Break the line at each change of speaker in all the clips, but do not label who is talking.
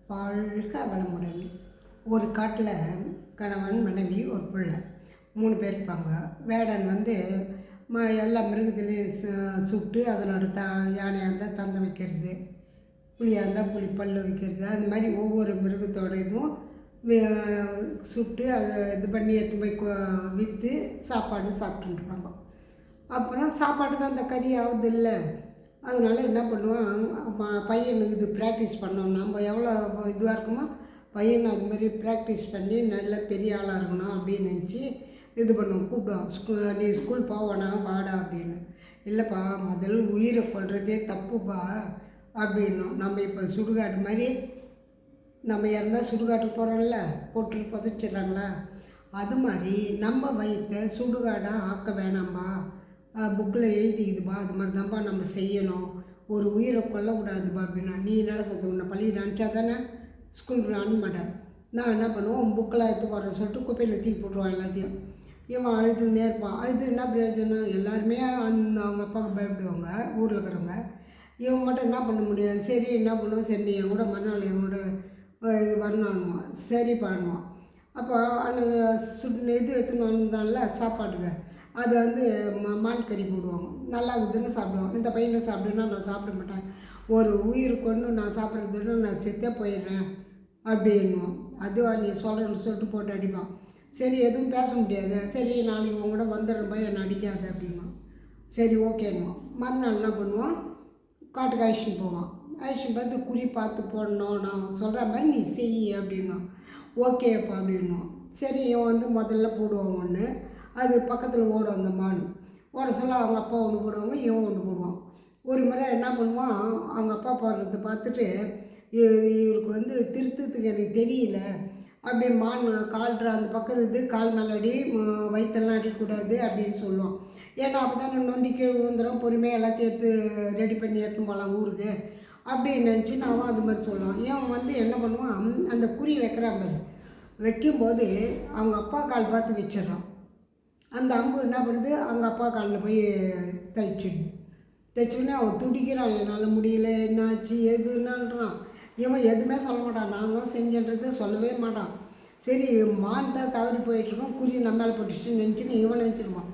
வாழ்க வளமுடன். ஒரு காட்டில் கணவன் மனைவி ஒரு பிள்ளை 3 பேர் இருப்பாங்க. வேடன் வந்து எல்லா மிருகத்துலேயும் சுட்டு அதனோட யானையாக இருந்தால் தந்தை வைக்கிறது, புலியாக இருந்தால் புலி பல்லு வைக்கிறது, அது மாதிரி ஒவ்வொரு மிருகத்தோட இதுவும் சுட்டு அதை இது பண்ணி எடுத்து போய் விற்று சாப்பாடு சாப்பிட்டுருப்பாங்க. அப்புறம் சாப்பாட்டுக்கு அந்த கறி ஆகுது இல்லை, அதனால் என்ன பண்ணுவான், பையனுக்கு இது ப்ராக்டிஸ் பண்ணோம். நம்ம எவ்வளோ இதுவாக இருக்குமோ பையன் அதுமாரி ப்ராக்டிஸ் பண்ணி நல்ல பெரிய ஆளாக இருக்கணும் அப்படின்னு நினச்சி இது பண்ணுவோம், கூப்பிடுவோம். நீ ஸ்கூல் போவேனா வாடா அப்படின்னு. இல்லைப்பா, முதல்ல உயிரை கொள்றதே தப்புப்பா அப்படின்னும். நம்ம இப்போ சுடுகாட்டு மாதிரி நம்ம இருந்தால் சுடுகாட்டுக்கு போகிறோம்ல, போட்டு புதைச்சிட்றாங்களா, அது மாதிரி நம்ம வயிற்றை சுடுகாடாக ஆக்க வேணாம்பா, புக்கில் எழுதிக்குதுப்பா, அது மாதிரி தான்ப்பா நம்ம செய்யணும், ஒரு உயிரை கொல்லக்கூடாதுப்பா அப்படின்னா. நீ என்னடா சொல்ல, உன்னை பள்ளி நினச்சா தானே ஸ்கூலுக்கு அனுப்ப மாட்டேன். நான் என்ன பண்ணுவோம், புக்கெலாம் எடுத்து போடுறேன்னு சொல்லிட்டு குப்பையில் தூக்கி போட்டுருவான் எல்லாத்தையும். இவன் அழுதுன்னே இருப்பான். அழுது என்ன பிரயோஜனம், எல்லாருமே அவங்க அப்பாவுக்கு பயப்படுவாங்க ஊரில் இருக்கிறவங்க. இவன் மட்டும் என்ன பண்ண முடியாது. சரி என்ன பண்ணுவோம், சரி நீ என் கூட மறுநாள் என் கூட இது வரணும்னுவான். சரி பண்ணுவான். அப்போ அந்த இது எடுத்துன்னு வந்தான்ல சாப்பாட்டுக்கு, அது வந்து மான் கறி போடுவாங்க. நல்லா இருக்குதுன்னு சாப்பிடுவாங்க. இந்த பையனை சாப்பிடுன்னா நான் சாப்பிட மாட்டேன், ஒரு உயிர் கொண்டு நான் சாப்பிட்றதுன்னு நான் செத்தே போயிடுறேன் அப்படின்னுவோம். அதுவா நீ சொல்கிறேன்னு சொல்லிட்டு போட்டு அடிப்பான். சரி எதுவும் பேச முடியாது. சரி நாளைக்கு உங்க கூட வந்துடுறேன் போய் என்னை அடிக்காது அப்படின்வான். சரி ஓகேன்னுவான். மறுநாள் என்ன பண்ணுவான், காட்டுக்கு அழிச்சின்னு போவான். அழிச்சின்னு பார்த்து குறி பார்த்து போடணும், நான் சொல்கிற மாதிரி நீ செய் அப்படின்வான். ஓகேப்பா அப்படின்வான். சரி இவன் வந்து முதல்ல போடுவான் ஒன்று, அது பக்கத்தில் ஓடும் அந்த மான். ஓட சொல்ல அவங்க அப்பா ஒன்று போடுவாங்க, இவன் ஒன்று போடுவான். ஒரு முறை என்ன பண்ணுவான், அவங்க அப்பா போடுறத பார்த்துட்டு இவருக்கு வந்து திருத்தத்துக்கு எனக்கு தெரியல அப்படி மான் கால்ற அந்த பக்கம் இது கால் மேலே அடி, வயிற்றெல்லாம் அடிக்கூடாது அப்படின்னு சொல்லுவான். ஏன்னா அப்போ தான் நொண்டி கீழே விழுந்துடும், பொறுமையாக எல்லாத்தையும் எடுத்து ரெடி பண்ணி எடுத்து போகலாம் ஊருக்கு அப்படின்னு நினச்சி நான் அது மாதிரி சொல்லுவான். ஏன் வந்து என்ன பண்ணுவான், அந்த குறி வைக்கிற மாதிரி வைக்கும்போது அவங்க அப்பா கால் பார்த்து வச்சிடறான். அந்த அம்பு என்ன பண்ணுது, அவங்க அப்பா காலில் போய் தைச்சுன்னு அவன் துடிக்கிறான். என்னால் முடியல, என்னாச்சு எதுன்னான்றான். இவன் எதுவுமே சொல்ல மாட்டான், நான் தான் செஞ்சேன்றதை சொல்லவே மாட்டான். சரி மான் தான் தவறி போயிட்டுருக்கோம், குறி நம்ம மேலே போட்டுச்சுன்னு நினச்சின்னு இவன் நினச்சிருவான்.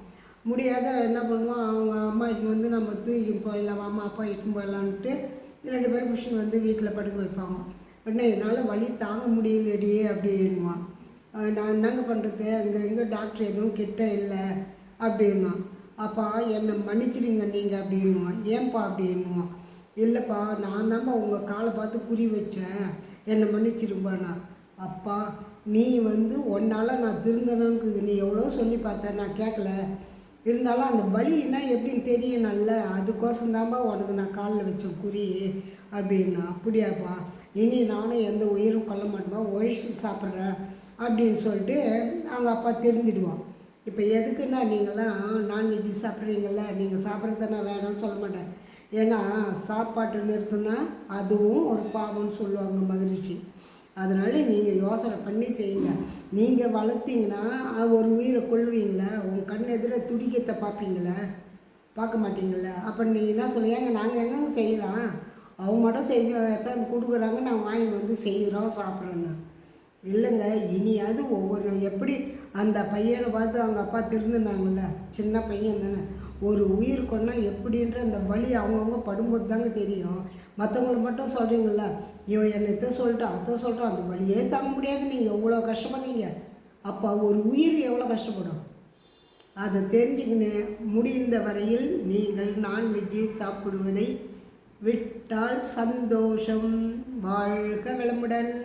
முடியாத என்ன பண்ணுவான், அவங்க அம்மா இட்டுன்னு வந்து நம்ம தூக்கி போயிடலாம், அம்மா அப்பா இட்டுன்னு போயிடலான்ட்டு 2 பேரும் புருஷன் வந்து வீட்டில் படுக்க வைப்பாங்க. உடனே என்னால் வலி தாங்க முடியலடியே அப்படின்வான். நான் என்னங்க பண்ணுறது, எங்கே டாக்டர் எதுவும் கிட்ட இல்லை அப்படின்வான். அப்பா என்னை மன்னிச்சிடுங்க நீங்கள் அப்படின்வான். ஏன்பா அப்படின்வான். இல்லைப்பா, நான் தான்ப்பா உங்கள் காலை பார்த்து குறி வச்சேன், என்னை மன்னிச்சிருப்பாண்ணா. அப்பா நீ வந்து ஒன்றால் நான் திருந்தணும்னு நீ எவ்வளோ சொல்லி பார்த்தேன், நான் கேட்கல, இருந்தாலும் அந்த வலின்னா எப்படின்னு தெரியணும்ல, அதுக்கோசம்தான்ப்பா உனக்கு நான் காலில் வச்சேன் குறி அப்படின்னா. அப்படியாப்பா, இனி நானும் எந்த உயிரும் கொல்ல மாட்டேப்பா, ஒழிச்சு சாப்பிட்றேன் அப்படின்னு சொல்லிட்டு அவங்க அப்பா தெரிஞ்சிடுவான். இப்போ எதுக்குன்னா, நீங்களாம் நான்வெஜ்ஜு சாப்பிட்றீங்கள, நீங்கள் சாப்பிட்றத நான் வேணாம்னு சொல்ல மாட்டேன். ஏன்னா சாப்பாட்டு நிறுத்தினா அதுவும் ஒரு பாவம்னு சொல்லுவாங்க மகிழ்ச்சி. அதனால் நீங்கள் யோசனை பண்ணி செய்யுங்க. நீங்கள் வளர்த்தீங்கன்னா ஒரு உயிரை கொள்வீங்களா, உங்கள் கண் எதிர துடிக்கத்தை பார்ப்பீங்களா, பார்க்க மாட்டீங்கள. அப்போ நீங்கள் என்ன சொல்லுங்க, நாங்கள் எங்கே செய்கிறோம், அவங்க மட்டும் செஞ்சு எத்தனை கொடுக்குறாங்க, நான் வாங்கி வந்து செய்கிறோம் சாப்பிட்றோன்னு. இல்லைங்க, இனியாவது ஒவ்வொரு எப்படி அந்த பையனை பார்த்து அவங்க அப்பா திருந்தினாங்கள்ல, சின்ன பையன் தானே, ஒரு உயிர் கொண்டால் எப்படின்ற அந்த வலி அவங்கவுங்க படும்போது தாங்க தெரியும். மற்றவங்கள மட்டும் சொல்கிறீங்கள, இவன் என்னத்தை சொல்லிட்டோம் அதை சொல்லிட்டோம், அந்த வலியே தாங்க முடியாது, நீங்கள் எவ்வளோ கஷ்டப்படுறீங்க, அப்போ ஒரு உயிர் எவ்வளோ கஷ்டப்படும் அதை தெரிஞ்சுக்கின்னு முடிந்த வரையில் நீங்கள் நான்வெஜ்ஜை சாப்பிடுவதை விட்டால் சந்தோஷம். வாழ்க வளமுடன்.